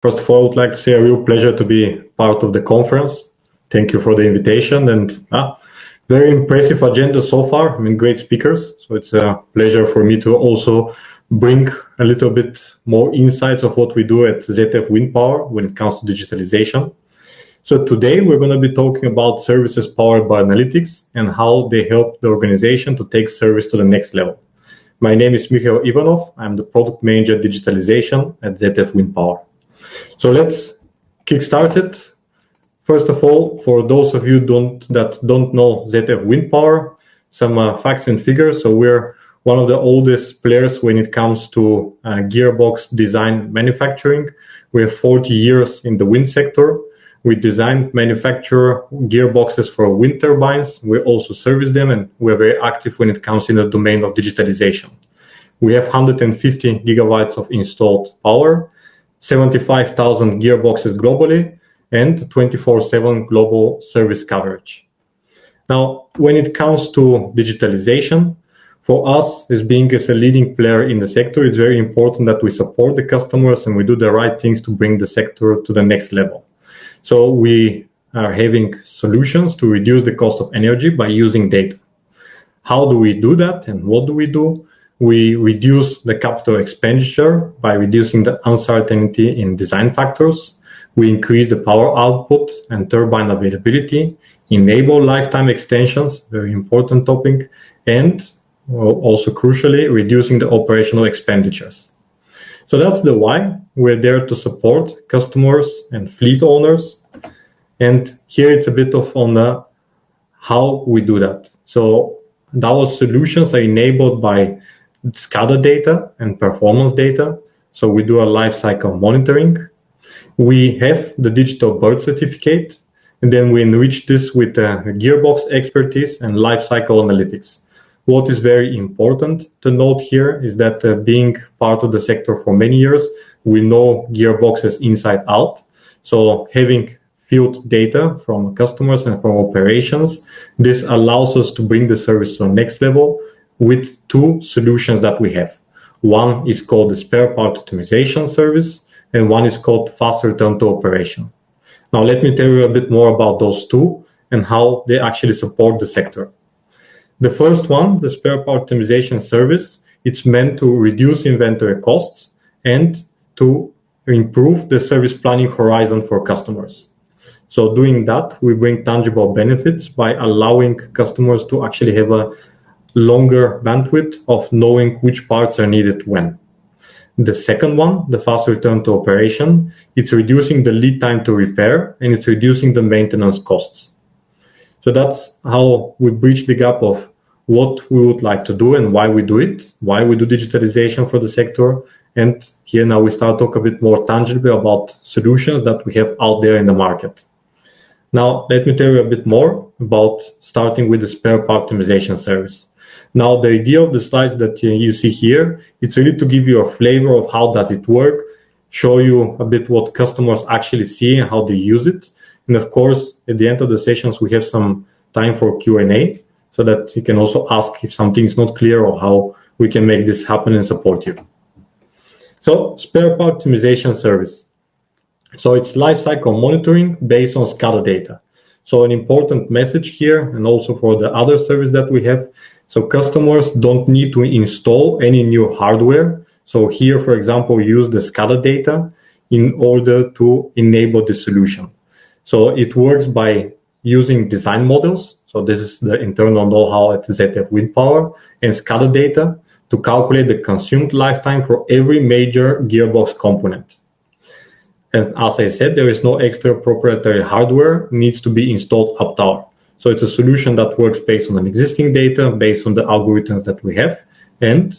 First of all, I would like to say a real pleasure to be part of the conference. Thank you for the invitation and very impressive agenda so far. I mean, great speakers. So it's a pleasure for me to also bring a little bit more insights of what we do at ZF Wind Power when it comes to digitalization. So today we're going to be talking about services powered by analytics and how they help the organization to take service to the next level. My name is Mikhail Ivanov. I'm the product manager digitalization at ZF Wind Power. So let's kickstart it. First of all, for those of you that don't know ZF Wind Power, some facts and figures. So we're one of the oldest players when it comes to gearbox design manufacturing. We have 40 years in the wind sector. We design, manufacture gearboxes for wind turbines. We also service them, and we're very active when it comes in the domain of digitalization. We have 150 gigawatts of installed power, 75,000 gearboxes globally, and 24/7 global service coverage. Now, when it comes to digitalization, for us, as being as a leading player in the sector, it's very important that we support the customers and we do the right things to bring the sector to the next level. So we are having solutions to reduce the cost of energy by using data. How do we do that and what do we do? We reduce the capital expenditure by reducing the uncertainty in design factors. We increase the power output and turbine availability, enable lifetime extensions, very important topic, and also crucially, reducing the operational expenditures. So that's the why. We're there to support customers and fleet owners. And here it's a bit of on how we do that. So our solutions are enabled by SCADA data and performance data. So we do a life cycle monitoring. We have the digital bird certificate, and then we enrich this with gearbox expertise and life cycle analytics. What is very important to note here is that being part of the sector for many years, we know gearboxes inside out. So having field data from customers and from operations, this allows us to bring the service to the next level with two solutions that we have. One is called the spare part optimization service, and one is called fast return to operation. Now, let me tell you a bit more about those two and how they actually support the sector. The first one, the spare part optimization service, it's meant to reduce inventory costs and to improve the service planning horizon for customers. So doing that, we bring tangible benefits by allowing customers to actually have a longer bandwidth of knowing which parts are needed when. The second one, the fast return to operation, it's reducing the lead time to repair and it's reducing the maintenance costs. So that's how we bridge the gap of what we would like to do and why we do it, why we do digitalization for the sector. And here now we start to talk a bit more tangibly about solutions that we have out there in the market. Now, let me tell you a bit more about starting with the spare part optimization service. Now, the idea of the slides that you see here, it's really to give you a flavor of how does it work, show you a bit what customers actually see and how they use it. And of course, at the end of the sessions, we have some time for Q&A so that you can also ask if something is not clear or how we can make this happen and support you. So, spare part optimization service. So it's lifecycle monitoring based on SCADA data. So an important message here, and also for the other service that we have, so customers don't need to install any new hardware. So here, for example, we use the SCADA data in order to enable the solution. So it works by using design models. So this is the internal know-how at ZF Wind Power and SCADA data to calculate the consumed lifetime for every major gearbox component. And as I said, there is no extra proprietary hardware needs to be installed up tower. So it's a solution that works based on an existing data, based on the algorithms that we have. And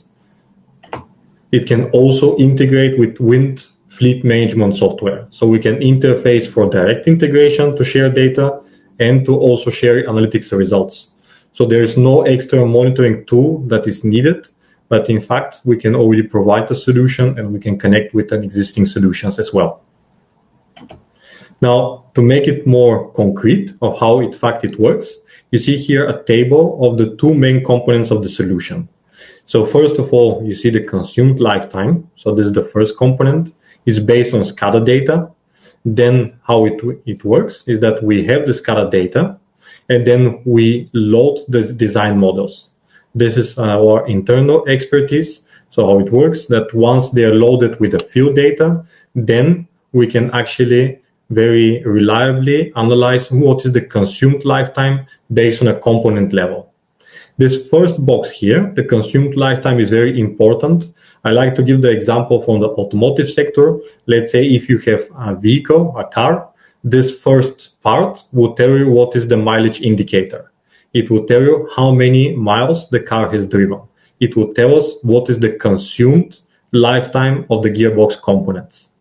it can also integrate with wind fleet management software. So we can interface for direct integration to share data and to also share analytics results. So there is no extra monitoring tool that is needed, but in fact, we can already provide the solution and we can connect with an existing solutions as well. Now, to make it more concrete of how in fact it works, you see here a table of the two main components of the solution. So first of all, you see the consumed lifetime. So this is the first component. It's based on SCADA data. Then how it works is that we have the SCADA data, and then we load the design models. This is our internal expertise. So how it works, that once they are loaded with the field data, then we can actually very reliably analyze what is the consumed lifetime based on a component level. This first box here, the consumed lifetime, is very important. I like to give the example from the automotive sector. Let's say if you have a vehicle, a car, this first part will tell you what is the mileage indicator. It will tell you how many miles the car has driven. It will tell us what is the consumed lifetime of the gearbox components.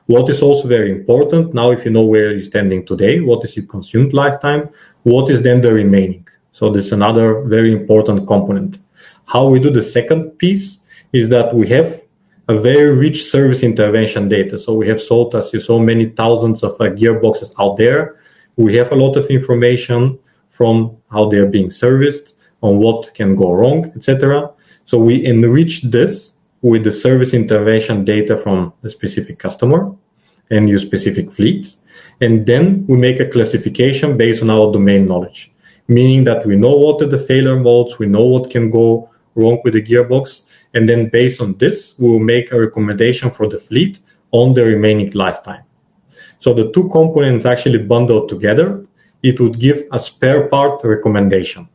What is also very important, now if you know where you're standing today, what is your consumed lifetime, what is then the remaining? So this is another very important component. How we do the second piece is that we have a very rich service intervention data. So we have sold, as you saw, many thousands of gearboxes out there. We have a lot of information from how they're being serviced, on what can go wrong, etc. So we enrich this with the service intervention data from the specific customer and your specific fleet. And then we make a classification based on our domain knowledge, meaning that we know what are the failure modes, we know what can go wrong with the gearbox, and then based on this, we will make a recommendation for the fleet on the remaining lifetime. So the two components actually bundled together, it would give a spare part recommendation.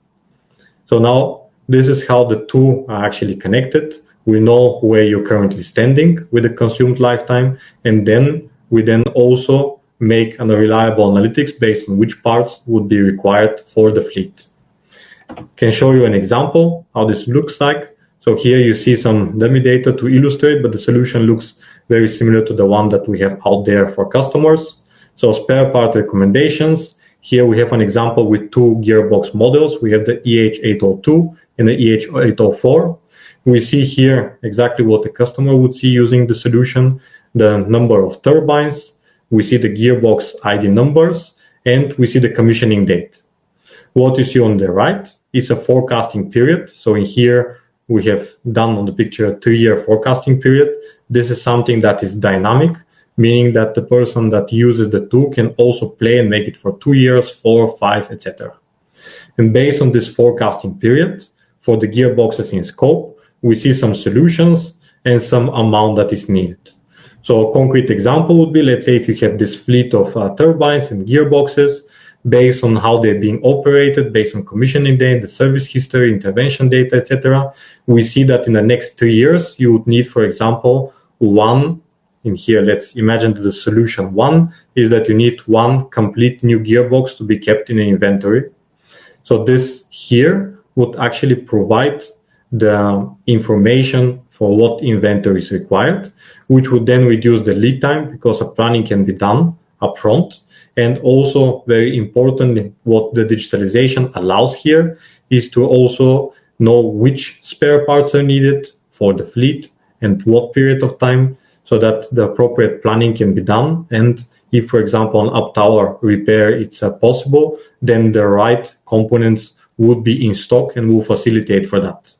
So now this is how the two are actually connected. We know where you're currently standing with the consumed lifetime, and then we also make a reliable analytics based on which parts would be required for the fleet. Can show you an example how this looks like. So here you see some dummy data to illustrate, but the solution looks very similar to the one that we have out there for customers. So spare part recommendations. Here we have an example with two gearbox models. We have the EH802 and the EH804. We see here exactly what the customer would see using the solution, the number of turbines, we see the gearbox ID numbers, and we see the commissioning date. What you see on the right is a forecasting period. So in here, we have done on the picture a 3-year forecasting period. This is something that is dynamic, meaning that the person that uses the tool can also play and make it for 2 years, 4, 5, etc. And based on this forecasting period, for the gearboxes in scope, we see some solutions and some amount that is needed. So a concrete example would be, let's say if you have this fleet of turbines and gearboxes, based on how they're being operated, based on commissioning date, the service history, intervention data, etc., we see that in the next 3 years, you would need, for example, one, in here, let's imagine that the solution one is that you need one complete new gearbox to be kept in an inventory. So this here would actually provide the information for what inventory is required, which would then reduce the lead time because a planning can be done upfront. And also very importantly, what the digitalization allows here is to also know which spare parts are needed for the fleet and what period of time, so that the appropriate planning can be done. And if, for example, an up tower repair it's possible, then the right components would be in stock and will facilitate for that.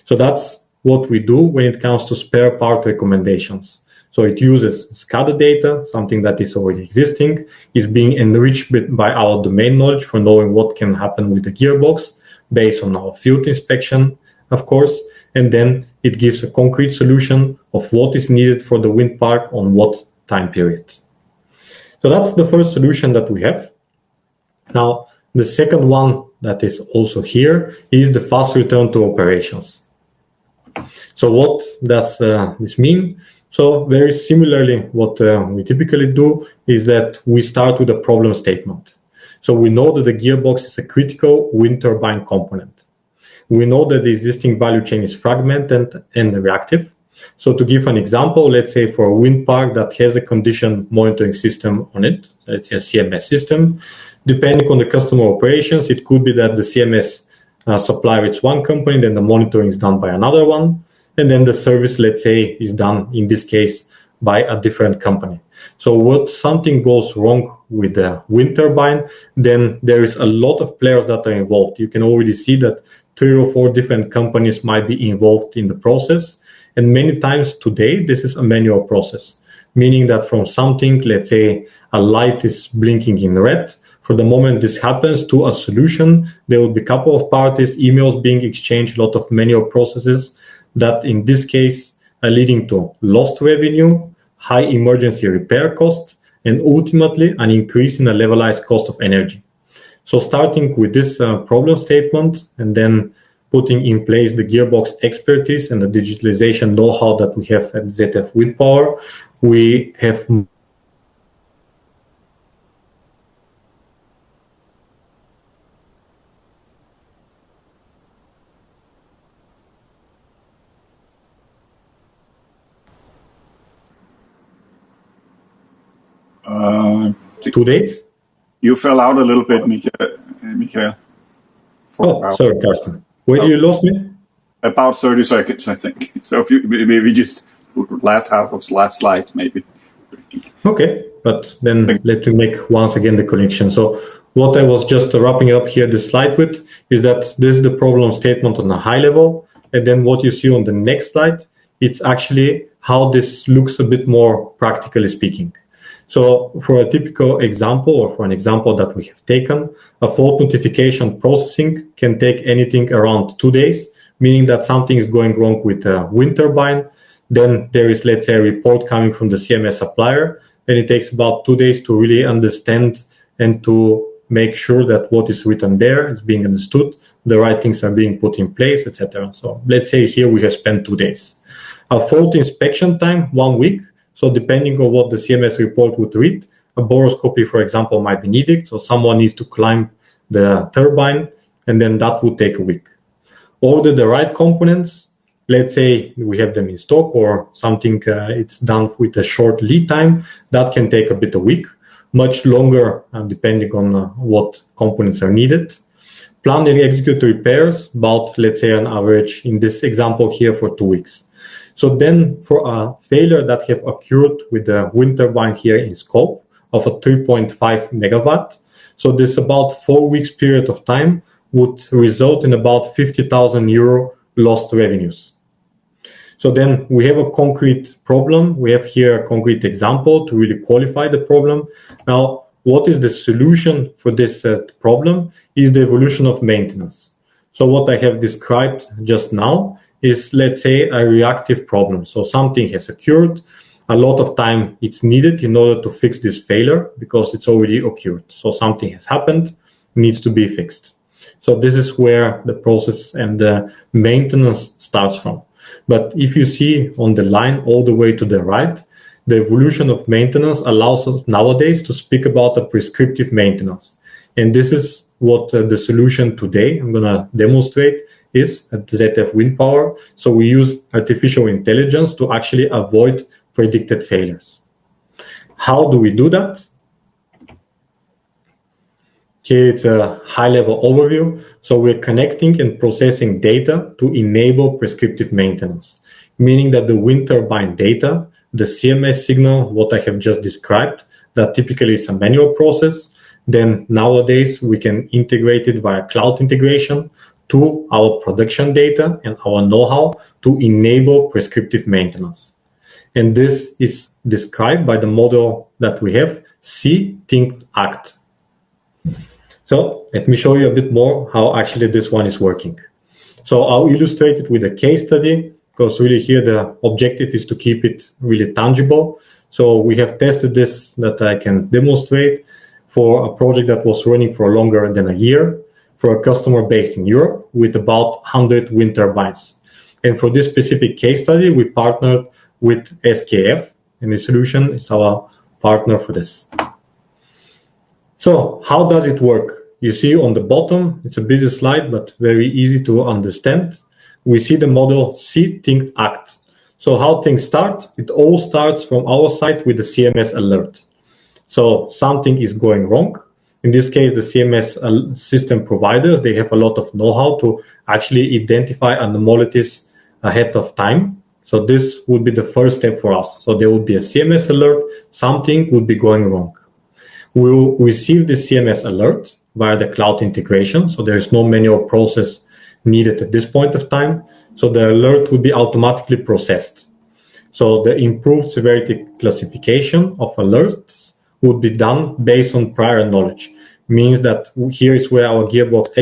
So that's what we do when it comes to spare part recommendations. So it uses SCADA data, something that is already existing. It's being enriched by our domain knowledge for knowing what can happen with the gearbox based on our field inspection, of course. And then it gives a concrete solution of what is needed for the wind park on what time period. So that's the first solution that we have. Now, the second one that is also here is the fast return to operations. So what does this mean? So very similarly, what we typically do is that we start with a problem statement. So we know that the gearbox is a critical wind turbine component. We know that the existing value chain is fragmented and reactive. So to give an example, let's say for a wind park that has a condition monitoring system on it, let's say a CMS system, depending on the customer operations, it could be that the CMS supplier is one company, then the monitoring is done by another one, and then the service, let's say, is done, in this case, by a different company. So what something goes wrong with the wind turbine, then there is a lot of players that are involved. You can already see that 3 or 4 different companies might be involved in the process. And many times today, this is a manual process, meaning that from something, let's say a light is blinking in red, for the moment this happens to a solution, there will be a couple of parties, emails being exchanged, a lot of manual processes that in this case are leading to lost revenue, high emergency repair cost, and ultimately an increase in the levelized cost of energy. So starting with this problem statement and then putting in place the gearbox expertise and the digitalization know-how that we have at ZF Wind Power, we have Uh, 2 days. You fell out a little bit, Michael. Oh, sorry, Carsten. Where you lost me? About 30 seconds, I think. So if you maybe just last half of last slide, maybe. Okay, but then let me make once again the connection. So what I was just wrapping up here this slide with is that this is the problem statement on a high level. And then what you see on the next slide, it's actually how this looks a bit more practically speaking. So for a typical example, or for an example that we have taken, a fault notification processing can take anything around 2 days, meaning that something is going wrong with a wind turbine. Then there is, let's say, a report coming from the CMS supplier. Then it takes about 2 days to really understand and to make sure that what is written there is being understood, the right things are being put in place, etc. So let's say here we have spent 2 days. A fault inspection time, 1 week. So depending on what the CMS report would read, a boroscopy, for example, might be needed. So someone needs to climb the turbine, and then that would take a week. Order the right components. Let's say we have them in stock or something, it's done with a short lead time. That can take a bit a week, much longer depending on what components are needed. Plan and execute repairs, about, let's say, an average in this example here for 2 weeks. So then for a failure that have occurred with the wind turbine here in scope of a 3.5 megawatt, so this about 4 weeks period of time would result in about 50,000 euro lost revenues. So then we have a concrete problem. We have here a concrete example to really qualify the problem. Now, what is the solution for this problem is the evolution of maintenance. So what I have described just now is, let's say, a reactive problem. So something has occurred. A lot of time it's needed in order to fix this failure because it's already occurred. So something has happened, needs to be fixed. So this is where the process and the maintenance starts from. But if you see on the line all the way to the right, the evolution of maintenance allows us nowadays to speak about a prescriptive maintenance. And this is what the solution today I'm going to demonstrate is at ZF Wind Power. So we use artificial intelligence to actually avoid predicted failures. How do we do that? Here it's a high-level overview. So we're connecting and processing data to enable prescriptive maintenance, meaning that the wind turbine data, the CMS signal, what I have just described, that typically is a manual process. Then nowadays we can integrate it via cloud integration to our production data and our know-how to enable prescriptive maintenance. And this is described by the model that we have, See, Think, Act. So let me show you a bit more how actually this one is working. So I'll illustrate it with a case study because really here the objective is to keep it really tangible. So we have tested this that I can demonstrate for a project that was running for longer than a year for a customer based in Europe with about 100 wind turbines. And for this specific case study, we partnered with SKF, and the solution is our partner for this. So how does it work? You see on the bottom, it's a busy slide, but very easy to understand. We see the model See, Think, Act. So how things start, it all starts from our side with the CMS alert. So something is going wrong. In this case, the CMS system providers, they have a lot of know-how to actually identify anomalies ahead of time. So this would be the first step for us. So there would be a CMS alert, something would be going wrong. We'll receive the CMS alert via the cloud integration. So there is no manual process needed at this point of time. So the alert would be automatically processed. So the improved severity classification of alerts would be done based on prior knowledge. Means that here is where our gearbox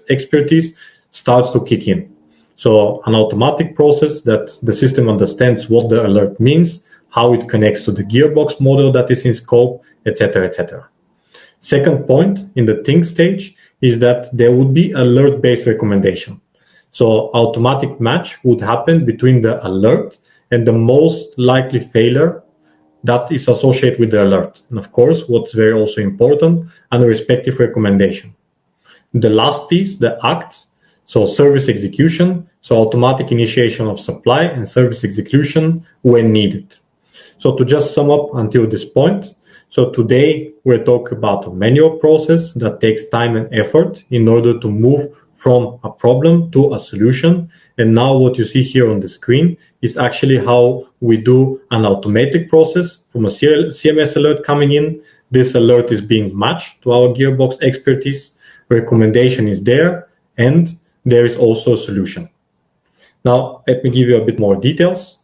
expertise starts to kick in. So an automatic process that the system understands what the alert means, how it connects to the gearbox model that is in scope, etc., etc. Second point in the think stage is that there would be alert-based recommendation. So automatic match would happen between the alert and the most likely failure that is associated with the alert. And of course, what's very also important, and the respective recommendation. The last piece, the act, so service execution, so automatic initiation of supply and service execution when needed. So to just sum up until this point, so today we're talking about a manual process that takes time and effort in order to move from a problem to a solution. And now what you see here on the screen is actually how we do an automatic process from a CMS alert coming in. This alert is being matched to our gearbox expertise. Recommendation is there, and there is also a solution. Now, let me give you a bit more details.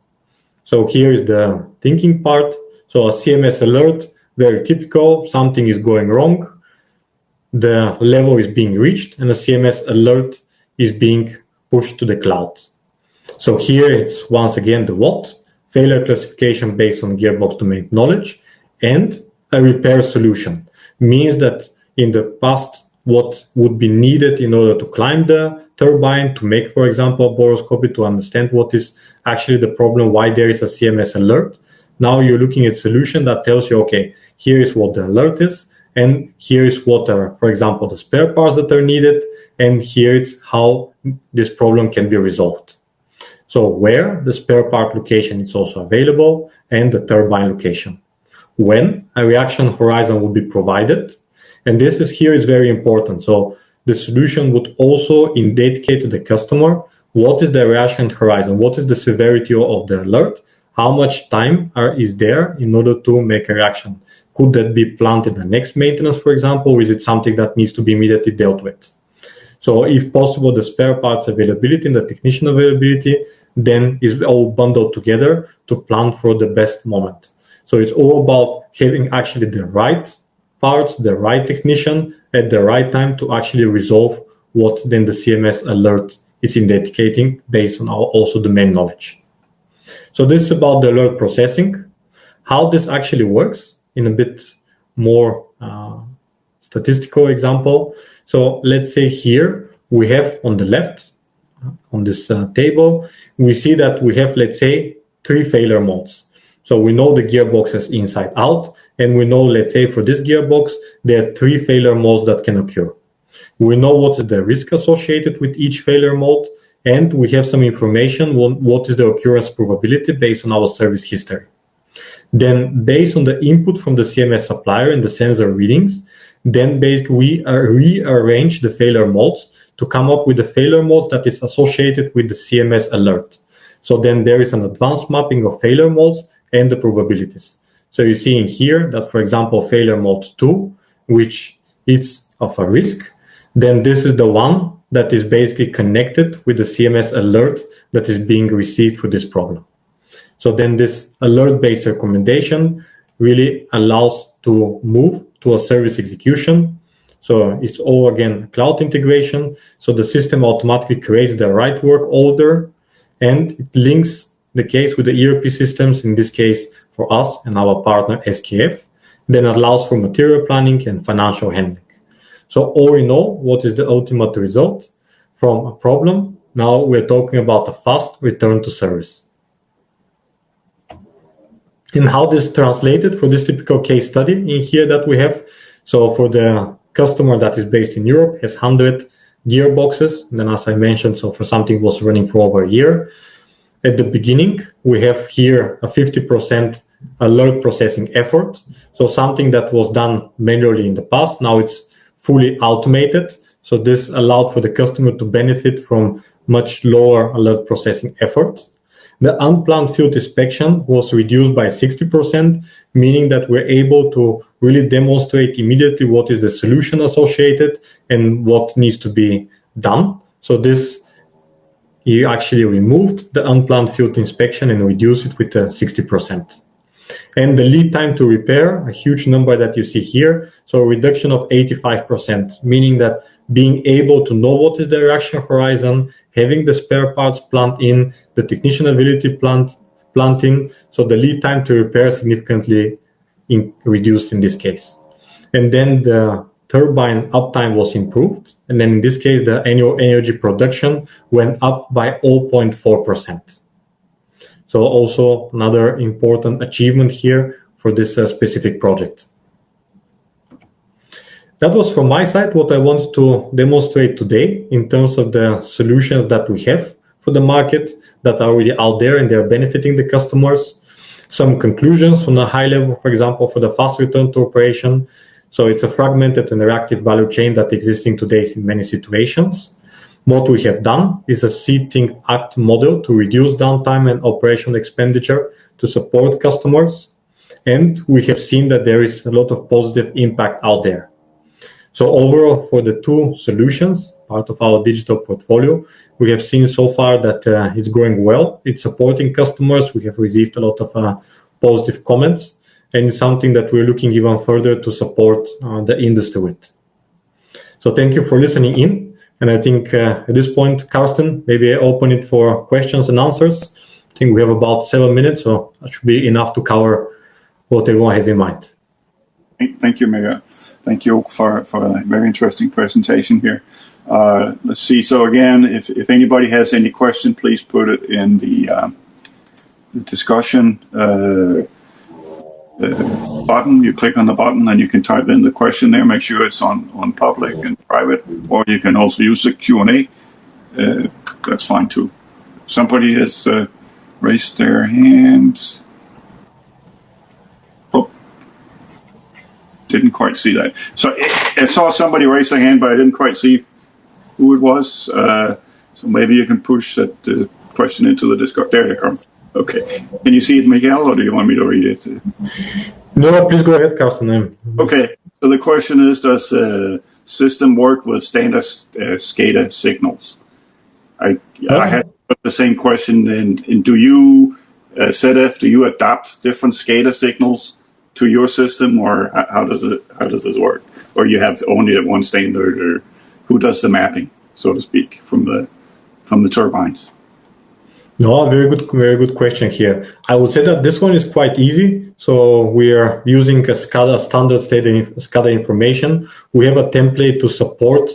So here is the thinking part. So a CMS alert, very typical, something is going wrong. The level is being reached and a CMS alert is being pushed to the cloud. So here it's once again the what, failure classification based on gearbox domain knowledge, and a repair solution. Means that in the past, what would be needed in order to climb the turbine, to make, for example, a boroscopy, to understand what is actually the problem, why there is a CMS alert. Now you're looking at a solution that tells you, okay, here is what the alert is, and here is what are, for example, the spare parts that are needed, and here is how this problem can be resolved. So where the spare part location is also available, and the turbine location. When a reaction horizon will be provided, and this is here is very important. So the solution would also indicate to the customer what is the reaction horizon, what is the severity of the alert, how much time is there in order to make a reaction. Could that be planned in the next maintenance, for example, or is it something that needs to be immediately dealt with? So if possible, the spare parts availability and the technician availability then is all bundled together to plan for the best moment. So it's all about having actually the right parts, the right technician at the right time to actually resolve what then the CMS alert is indicating based on our also domain knowledge. So this is about the alert processing. How this actually works in a bit more statistical example. So let's say here we have on the left, on this table, we see that we have, let's say, 3 failure modes. So we know the gearboxes inside out, and we know, let's say, for this gearbox, there are 3 failure modes that can occur. We know what is the risk associated with each failure mode, and we have some information on what is the occurrence probability based on our service history. Then based on the input from the CMS supplier and the sensor readings, then basically we rearrange the failure modes to come up with the failure modes that is associated with the CMS alert. So then there is an advanced mapping of failure modes and the probabilities. So you're seeing here that, for example, failure mode 2, which is of a risk, then this is the one that is basically connected with the CMS alert that is being received for this problem. So then this alert-based recommendation really allows to move to a service execution. So it's all, again, cloud integration. So the system automatically creates the right work order and it links the case with the ERP systems, in this case for us and our partner SKF, then allows for material planning and financial handling. So all in all, what is the ultimate result from a problem? Now we're talking about a fast return to service. And how this translated for this typical case study in here that we have. So for the customer that is based in Europe, has 100 gearboxes. And then as I mentioned, so for something was running for over a year. At the beginning, we have here a 50% alert processing effort. So something that was done manually in the past, now it's fully automated. So this allowed for the customer to benefit from much lower alert processing effort. The unplanned field inspection was reduced by 60%, meaning that we're able to really demonstrate immediately what is the solution associated and what needs to be done. So this he actually removed the unplanned field inspection and reduced it with 60%. And the lead time to repair, a huge number that you see here, so a reduction of 85%, meaning that being able to know what is the reaction horizon, having the spare parts planned in, the technician availability planned in, so the lead time to repair significantly reduced in this case. And then the turbine uptime was improved, and then in this case, the annual energy production went up by 0.4%. So also another important achievement here for this specific project. That was from my side what I want to demonstrate today in terms of the solutions that we have for the market that are already out there and they're benefiting the customers. Some conclusions on a high level, for example, for the fast return to operation. So it's a fragmented and reactive value chain that existing today in many situations. What we have done is a see, think, act model to reduce downtime and operational expenditure to support customers. And we have seen that there is a lot of positive impact out there. So overall, for the two solutions, part of our digital portfolio, we have seen so far that it's going well. It's supporting customers. We have received a lot of positive comments, and it's something that we're looking even further to support the industry with. So thank you for listening in. And I think at this point, Carsten, maybe I open it for questions and answers. I think we have about 7 minutes, so that should be enough to cover what everyone has in mind. Thank you, Mega. Thank you for a very interesting presentation here. Let's see. So again, if anybody has any question, please put it in the discussion button. You click on the button and you can type in the question there. Make sure it's on public and private, or you can also use the Q&A. That's fine too. Somebody has raised their hand. Oh, didn't quite see that. So I saw somebody raise their hand, but I didn't quite see who it was. So maybe you can push that question into the Discord. There they come. Okay. Can you see it, Miguel, or do you want me to read it? No, please go ahead, Carsten. Okay. So the question is, does the system work with standard SCADA signals? I had the same question. And do you, ZF, do you adapt different SCADA signals to your system, or how does this work? Or you have only one standard, or who does the mapping, so to speak, from the turbines? No, very good question here. I would say that this one is quite easy. So we are using a SCADA standard SCADA information. We have a template to support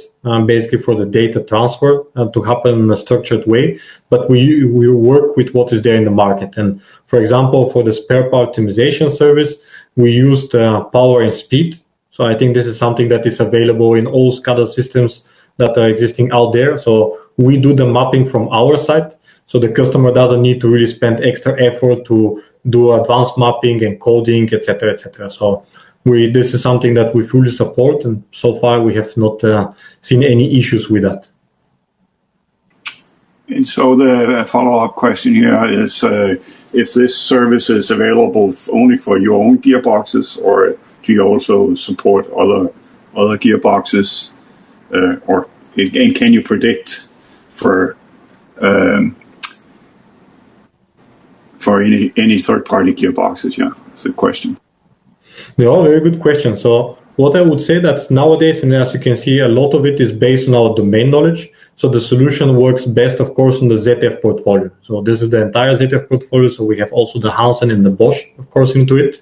basically for the data transfer to happen in a structured way. But we work with what is there in the market. And for example, for the spare part optimization service, we used power and speed. So I think this is something that is available in all SCADA systems that are existing out there. So we do the mapping from our side. So the customer doesn't need to really spend extra effort to do advanced mapping and coding, etc., etc. So this is something that we fully support, and so far we have not seen any issues with that. And so the follow-up question here is if this service is available only for your own gearboxes, or do you also support other gearboxes, and can you predict for any third-party gearboxes? Yeah, that's a question. Yeah, very good question. So what I would say that nowadays, and as you can see, a lot of it is based on our domain knowledge. So the solution works best, of course, on the ZF portfolio. So this is the entire ZF portfolio. So we have also the Hansen and the Bosch, of course, into it.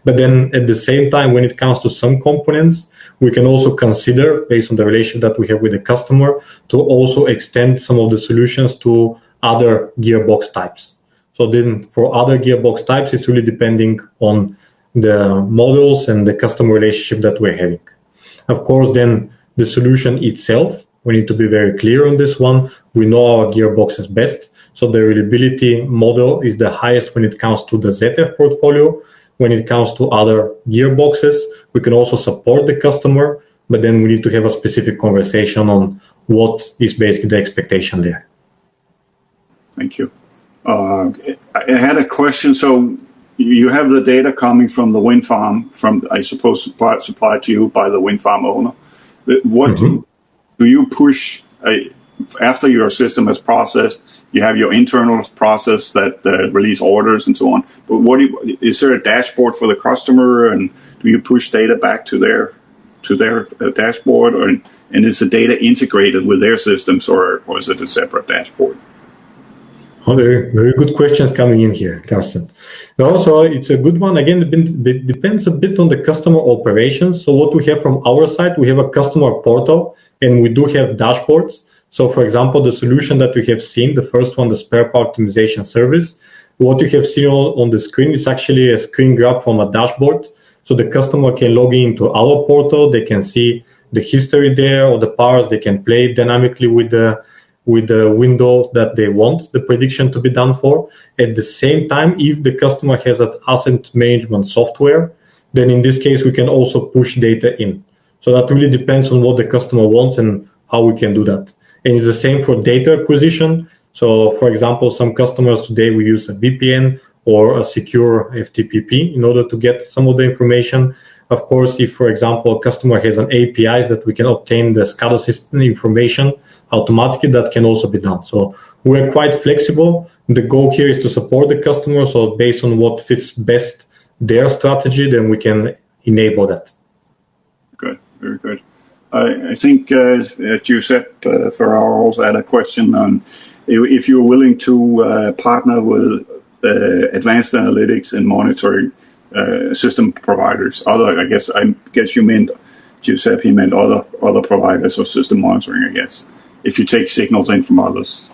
But then at the same time, when it comes to some components, we can also consider, based on the relationship that we have with the customer, to also extend some of the solutions to other gearbox types. So then for other gearbox types, it's really depending on the models and the customer relationship that we're having. Of course, then the solution itself, we need to be very clear on this one. We know our gearboxes best. So the reliability model is the highest when it comes to the ZF portfolio. When it comes to other gearboxes, we can also support the customer, but then we need to have a specific conversation on what is basically the expectation there. Thank you. I had a question. So you have the data coming from the wind farm, I suppose, supplied to you by the wind farm owner. What do you push after your system has processed, you have your internal process that release orders and so on. But is there a dashboard for the customer, and do you push data back to their dashboard, and is the data integrated with their systems, or is it a separate dashboard? Oh, very, very good questions coming in here, Carsten. Also, it's a good one. Again, it depends a bit on the customer operations. So what we have from our side, we have a customer portal, and we do have dashboards. So, for example, the solution that we have seen, the first one, the spare part optimization service, what you have seen on the screen is actually a screen grab from a dashboard. So the customer can log into our portal, they can see the history there or the parts, they can play dynamically with the window that they want the prediction to be done for. At the same time, if the customer has an asset management software, then in this case, we can also push data in. So that really depends on what the customer wants and how we can do that. And it's the same for data acquisition. So for example, some customers today, we use a VPN or a secure FTP in order to get some of the information. Of course, if, for example, a customer has an APIs that we can obtain the SCADA system information automatically, that can also be done. So we're quite flexible. The goal here is to support the customer. So based on what fits best their strategy, then we can enable that. Good, very good. I think Giuseppe Ferraro also had a question on if you're willing to partner with advanced analytics and monitoring system providers. I guess you meant, Giuseppe, he meant other providers of system monitoring, I guess, if you take signals in from others.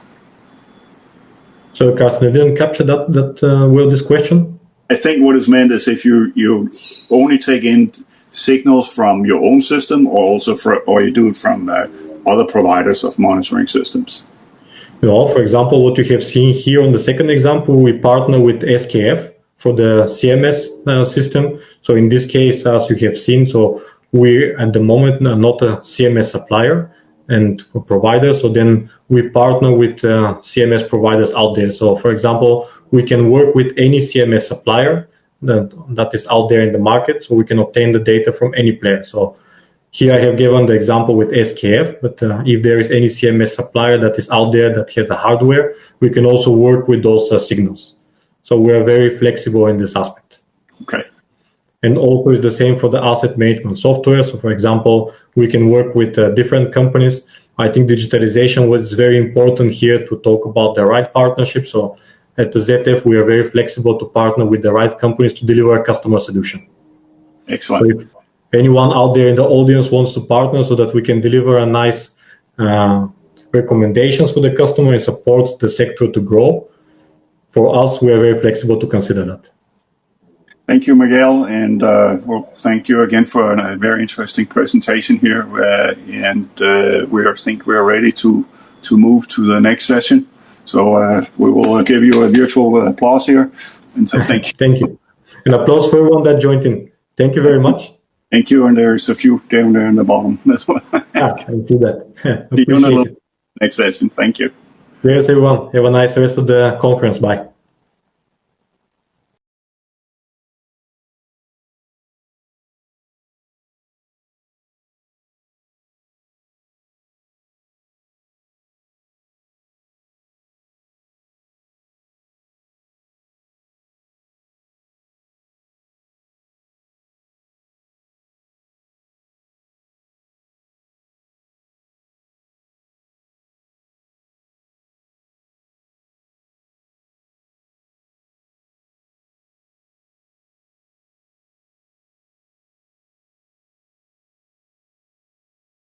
So, Carsten, I didn't capture this question. I think what is meant is if you only take in signals from your own system, or you do it from other providers of monitoring systems. For example, what you have seen here on the second example, we partner with SKF for the CMS system. So in this case, as you have seen, so we at the moment are not a CMS supplier and a provider. So then we partner with CMS providers out there. So for example, we can work with any CMS supplier that is out there in the market. So we can obtain the data from any player. So here I have given the example with SKF, but if there is any CMS supplier that is out there that has a hardware, we can also work with those signals. So we are very flexible in this aspect. Okay. And also it's the same for the asset management software. So for example, we can work with different companies. I think digitalization was very important here to talk about the right partnership. So at the ZF, we are very flexible to partner with the right companies to deliver a customer solution. Excellent. So if anyone out there in the audience wants to partner so that we can deliver a nice recommendations for the customer and support the sector to grow, for us, we are very flexible to consider that. Thank you, Miguel, and thank you again for a very interesting presentation here. And I think we are ready to move to the next session. So we will give you a virtual applause here, and so thank you. Thank you. An applause for everyone that joined in. Thank you very much. Thank you, and there's a few down there in the bottom as well. I see that. See you in the next session. Thank you. Yes, everyone. Have a nice rest of the conference. Bye.